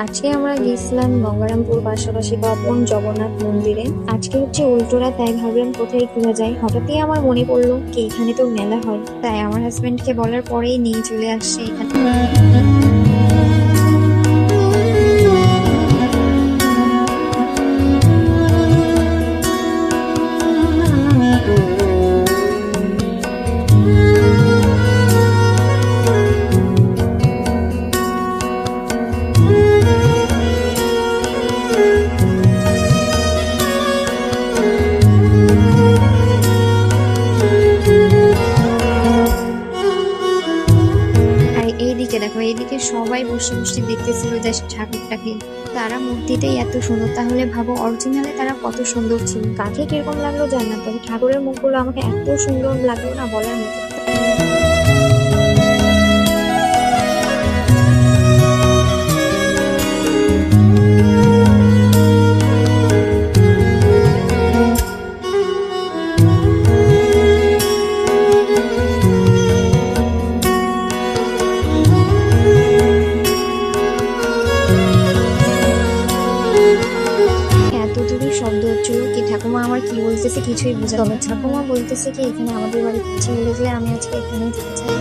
আজকে আমরা গেছিলাম গঙ্গারামপুর পাশাপাশি তপন জগন্নাথ মন্দিরে। আজকে হচ্ছে উল্টোরা, তাই ভাবলাম কোথায় ঘোরা যায়। হঠাৎই আমার মনে পড়লো কি এখানে তো মেলা হয়, তাই আমার হাজবেন্ডকে বলার পরেই নিয়ে চলে আসছে এখানে। এইদিকে দেখো, এইদিকে সবাই বসে বসে দেখতেছিল যে ঠাকুরটাকে। তারা মূর্তিটাই এত সুন্দর, তাহলে ভাবো অরিজিনালে তারা কত সুন্দর ছিল। কাকে কিরকম লাগলো জানি না, তবে ঠাকুরের মুখগুলো আমাকে এত সুন্দর লাগলো না বলার মতো। এত দূরে শব্দ হচ্ছিল কি, ঠাকুমা আমার কি বলতেছে কিছুই বুঝা, তবে ঠাকুমা বলতেছে কি এখানে আমাদের বাড়ি কিছু বলে গেলে আমি আজকে এখানেই থেকে যাই।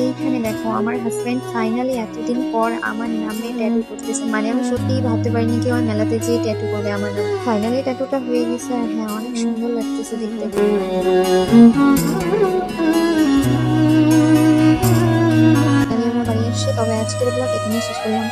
এইখানে দেখো আমার হাজবেন্ড ফাইনালি এতদিন পর আমার নামে ট্যাটু করতেছে। মানে আমি সত্যিই ভাবতে পারিনি কি আমার মেলাতে যেয়ে ট্যাটু করবে আমার নাম। ফাইনালি ট্যাটুটা হয়ে গেছে, আর হ্যাঁ অনেক সুন্দর লাগতেছে দেখতে। আমার বাড়ি আসছে, তবে আজকের ব্লগ এখানেই শেষ করলাম।